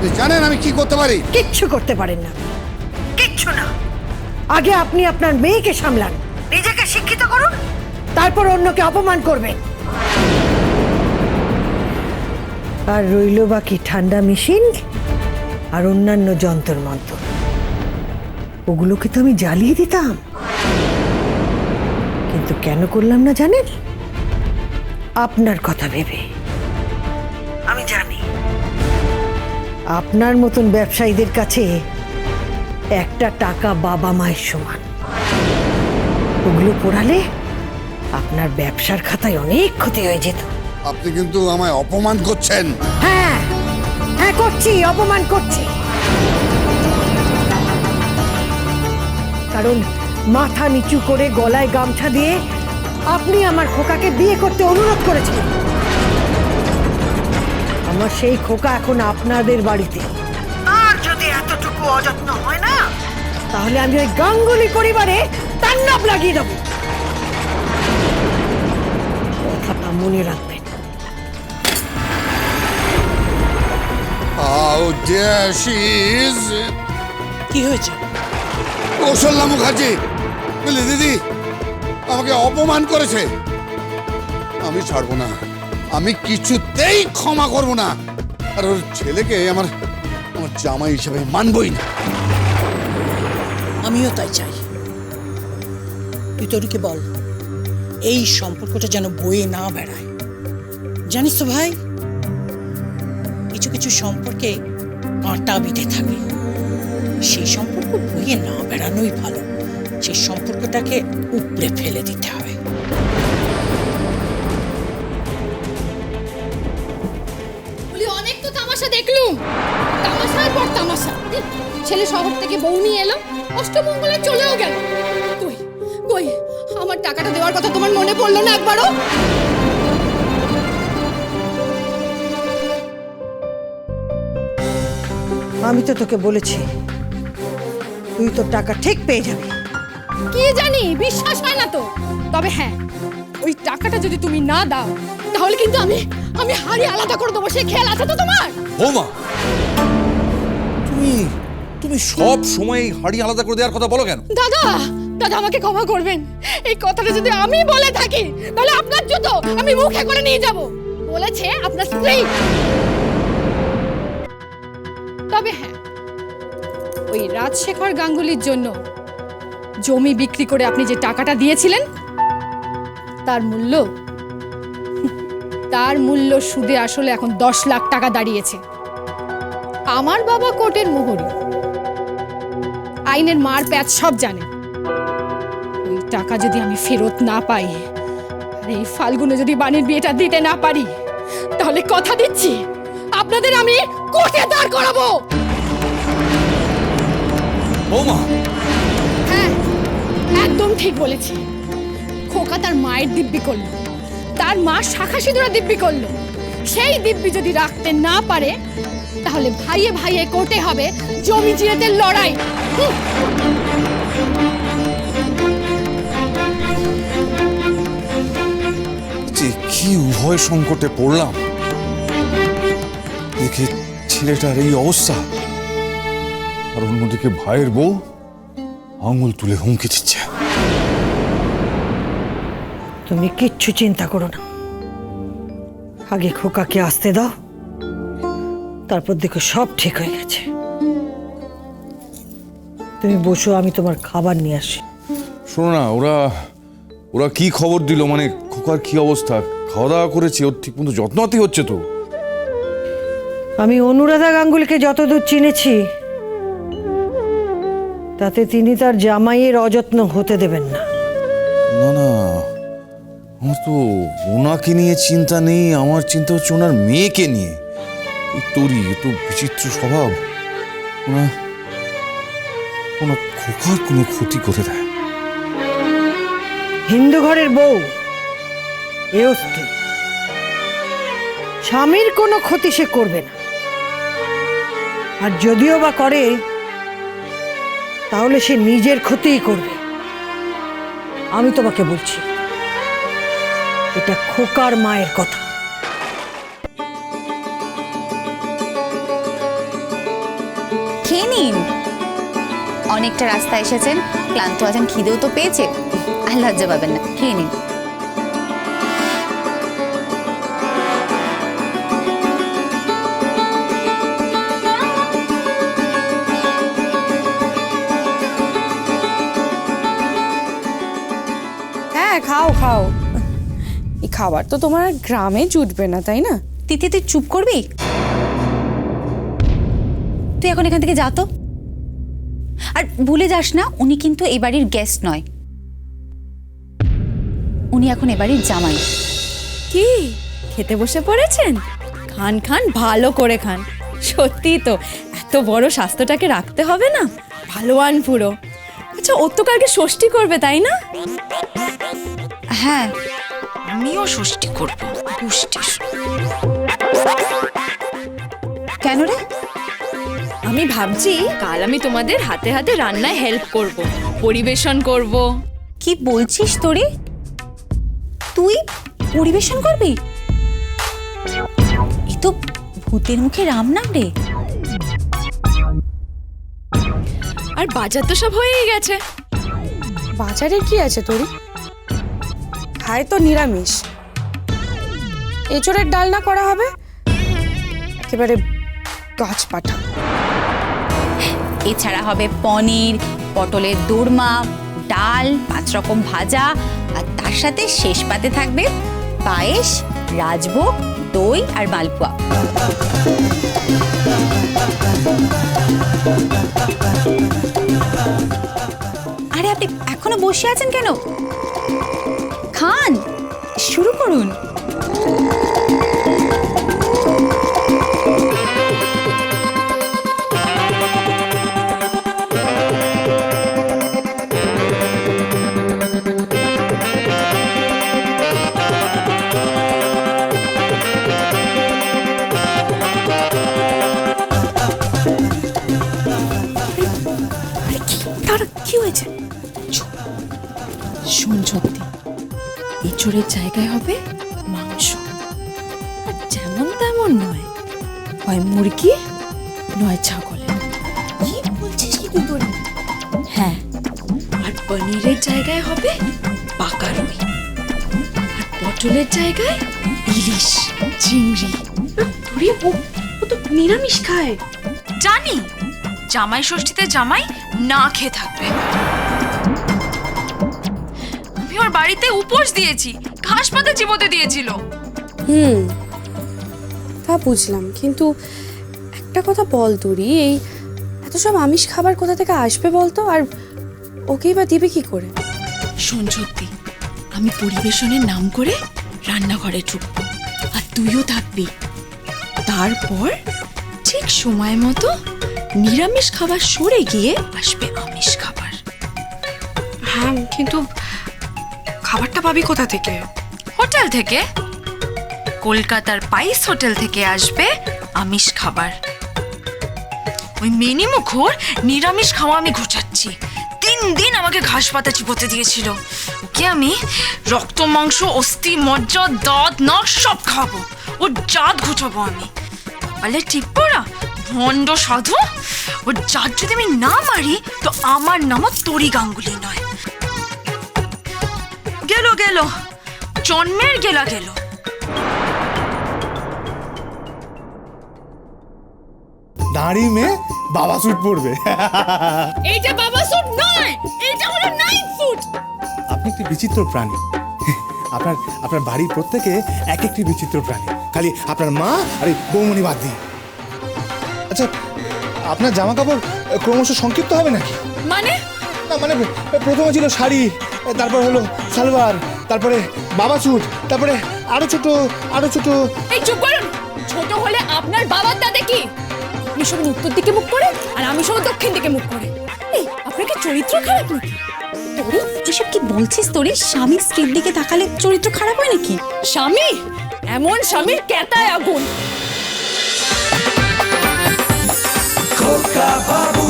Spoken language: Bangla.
আপনি জানেন আমি কি করতে পারি? কিচ্ছু করতে পারেন না, কিচ্ছু না। আগে আপনি আপনার মেয়েকে সামলান, নিজেকে শিক্ষিত করুন, তারপর অন্যকে অপমান করবেন। আর রইল বাকি ঠান্ডা মেশিন আর অন্যান্য যন্ত্র মন্ত্র, ওগুলোকে তো আমি জ্বালিয়ে দিতাম, কিন্তু কেন করলাম না জানেন? আপনার কথা ভেবে। আমি জানি আপনার মতন ব্যবসায়ীদের কাছে একটা টাকা বাবা মায়ের সমান। ওগুলো পোড়ালে আপনার ব্যবসার খাতায় অনেক ক্ষতি হয়ে যেত। আপনি কিন্তু আমায় অপমান করছেন। হ্যাঁ হ্যাঁ করছি, অপমান করছি। কারণ মাথা নিচু করে গলায় গামছা দিয়ে আপনি আমার খোকাকে বিয়ে করতে অনুরোধ করেছেন। আমার সেই খোকা এখন আপনাদের বাড়িতে। আর যদি এতটুকু অযত্ন হয় না, তাহলে আমি ওই গাঙ্গুলি পরিবারে তাণ্ডব লাগিয়ে দেব। কথাটা মনে রাখবেন। How dare she is? কি হয়েছে? কৌশল্যা মুখার্জি, বুঝলি দিদি, আমাকে অপমান করেছে। আমি ছাড়বো না, আমি কিছুতেই ক্ষমা করব না। আর ওর ছেলেকে আমার জামাই হিসেবে মানবই না। আমিও তাই চাই। তুই তোরকে বল এই সম্পর্কটা যেন বয়ে না বেড়ায়। জানিস তো ভাই, কিছু কিছু সম্পর্কে কাঁটা বিঁধে থাকে, সেই সম্পর্ক বয়ে না বেড়ানোই ভালো। সেই সম্পর্কটাকে উপড়ে ফেলে দিতে হবে। অনেক তো তামাশা দেখলুম, তামাশার পর তামাশা। ছেলে শহর থেকে বউ নিয়ে এলো, অষ্টমঙ্গলে চলেও গেল। কই কই আমার টাকাটা দেওয়ার কথা তোমার মনে পড়লো না একবারও? আমি তো তোকে বলেছি তুই তো টাকা ঠিক পেয়ে যাবি। কি জানি, বিশ্বাস হয় না তো। তবে হ্যাঁ, ওই টাকাটা যদি তুমি না দাও, তাহলে কিন্তু আমি হাড়ি আলাদা করে দেবো। সে খেয়াল আছে তো তোমার? বৌমা, তুমি সব সময় হাড়ি আলাদা করে দেওয়ার কথা বলো কেন? দাদা দাদা আমাকে ক্ষমা করবেন। এই কথাটা যদি আমি বলে থাকি, তাহলে আপনার জুতো আমি মুখে করে নিয়ে যাব। বলেছে আপনার স্ত্রী। তবে হ্যাঁ, ওই রাজশেখর গাঙ্গুলির জন্য জমি বিক্রি করে আপনি যে টাকাটা দিয়েছিলেন, তার মূল্য সুদে আসলে এখন 10 লাখ টাকা দাঁড়িয়েছে। আমার বাবা কোর্টের মোহরি, আইনের মার প্যাচ সব জানে। ওই টাকা যদি আমি ফেরত না পাই, আর এই ফাল্গুনে যদি বাণীর বিয়েটা দিতে না পারি, তাহলে কথা দিচ্ছি আপনাদের আমি কোর্টে দাঁড় করাবো। বৌমা, হ্যাঁ, একদম ঠিক বলেছি। খোকা তার মায়ের দিব্যি করলো, তার মা শাখা সিঁদুরা দিব্যি করলো। সেই দিব্যি যদি রাখতে না পারে, তাহলে ভাইয়ে ভাইয়ে কোর্টে হবে জমি জিরেতের লড়াই। কি উভয় সংকটে পড়লাম। দেখে ছেলেটার এই অবস্থা, আর অন্যদিকে ভাইয়ের বউ আঙুল তুলে হুমকি দিচ্ছে। তুমি কিচ্ছু চিন্তা করো না, আগে খোকাকে আসতে দাও, তারপর দেখো সব ঠিক হয়ে গেছে। তুমি বসো, আমি তোমার খাবার নিয়ে আসি। শোনো না, ওরা কি খবর দিল? মানে খোকার কি অবস্থা? খাওয়া দাওয়া করেছে? ওর ঠিক মতো যত্নআতি হচ্ছে তো? আমি অনুরাধা গাঙ্গুলিকে যতদূর চিনেছি, তাতে তিনি তার জামাইয়ের অযত্ন হতে দেবেন না। না না, আমার তো ওনাকে নিয়ে চিন্তা নেই, আমার চিন্তা হচ্ছে ওনার মেয়েকে নিয়ে। তোরই এত বিচিত্র স্বভাব, ওনার খোকার কোনো ক্ষতি করে দেয়। হিন্দু ঘরের বউ, এও স্ত্রী, স্বামীর কোনো ক্ষতি সে করবে না। আর যদিও বা করে, তাহলে সে নিজের ক্ষতিই করবে। আমি তোমাকে বলছি, এটা খোকার মায়ের কথা। খেয়ে নিন। অনেকটা রাস্তা এসেছেন, ক্লান্ত আছেন, খিদেও তো পেয়েছে, আর লজ্জা পাবেন না, খেয়ে নিন। হ্যাঁ খাও খাও, এই খাবার তো তোমার আর গ্রামে জুটবে না, তাই না? তিথি, তুই চুপ করবি? তুই এখন এখান থেকে যা তো। আর ভুলে যাস না, উনি কিন্তু এ বাড়ির গেস্ট নয়, উনি এখন এ বাড়ির জামাই। কি খেতে বসে পড়েছেন? খান খান, ভালো করে খান। সত্যি তো, এত বড় স্বাস্থ্যটাকে রাখতে হবে না, ভালোয়ান পুরো। আচ্ছা, ওর তো কালকে ষষ্ঠী করবে, তাই না? হ্যাঁ, আমিও ষষ্ঠী করব। কেন রে? আমি ভাবছি কাল আমি তোমাদের হাতে হাতে রান্নায় হেল্প করব, পরিবেশন করব। কি বলছিস তোরে? তুই পরিবেশন করবি? এ তো ভূতের মুখে রাম নাম রে। আর বাজার তো সব হয়েই গেছে। বাজারে কি আছে তোরি? খায় তো নিরামিষ। এঁচড়ের ডালনা করা হবে, একেবারে গাছ পাঠা। এছাড়া হবে পনির, পটলের দোরমা, ডাল, 5 রকম ভাজা, আর তার সাথে শেষ পাতে থাকবে পায়েস, রাজভোগ, দই আর মালপোয়া। আরে আপনি এখনো বসে আছেন কেন? খান, শুরু করুন। কি হয়েছে? শুন সত্যি, এঁচড়ের জায়গায় হবে মাংস, আর যেমন তেমন নয়, হয় মুরগি নয় ছাগলের। কি বলছিস কি তুই তোর? হ্যাঁ, আর পনিরের জায়গায় হবে পাকা রুই, আর পটলের জায়গায় ইলিশ, চিংড়ি। তোরে ও তো নিরামিষ খায়। জানি, জামাই ষষ্ঠীতে জামাই না খেয়ে থাকবে। আমি ওর বাড়িতে উপোস দিয়েছি, ঘাস পাতা চিবোতে দিয়েছিল। তা বুঝলাম, কিন্তু একটা কথা বল তোরি, এই এত সব আমিষ খাবার কোথা থেকে আসবে বলতো? আর ওকেই বা দিবে কি করে? শোন সত্যি, আমি পরিবেশনের নাম করে রান্নাঘরে ঢুকবো, আর তুইও থাকবি। তারপর ঠিক সময় মতো নিরামিষ খাবার সরে গিয়ে আসবে আমিষ খাবার। হ্যাঁ, কিন্তু খাবারটা পাবি কোথা থেকে? হোটেল থেকে, কলকাতার পাইস হোটেল থেকে আসবে আমিষ খাবার। ওই মেনি মুখর নিরামিষ খাওয়া আমি ঘুচাচ্ছি। 3 দিন আমাকে ঘাস পাতা চিবোতে দিয়েছিল, ওকে আমি রক্ত, মাংস, অস্থি, মজ্জা, দাঁত, নাক সব খাবো, ওর জাত ঘুচাবো আমি। বলে টিপ্পরা ভণ্ড সাধু, ওর জাত যদি আমি না মারি তো আমার নামও তরি গাঙ্গুলি নয়। গেল গেল, জন্মের গেলা গেল। দাঁড়ি মেয়ে বাবা স্যুট পরবে। এইটা বাবা স্যুট নয়, এইটা হলো নাইট স্যুট। আপনি একটি বিচিত্র প্রাণী। আপনার আপনার বাড়ির প্রত্যেকে এক একটি বিচিত্র প্রাণী, খালি আপনার মা আর এই বৌমনি বাদ দিয়ে। আচ্ছা, আপনার জামা কাপড় ক্রমশ সংক্ষিপ্ত হবে নাকি? মানে না মানে প্রথমে ছিল শাড়ি, তারপর হলো সালোয়ার, তারপরে বাবা স্যুট, তারপরে আরো ছোট আরো ছোট। এই চুপ করুন, ছোট হলে আপনার বাবার দাদা কি? আপনি সব উত্তর দিকে মুখ করে আর আমি সব দক্ষিণ দিকে মুখ করে। এই আপনার কি চরিত্র খারাপ নাকি? তোরে এসব কি বলছিস? তোরে স্বামীর স্ত্রীর দিকে তাকালে চরিত্র খারাপ হয় নাকি? স্বামী, এমন স্বামীর কেতায় আগুন। খোকা বাবু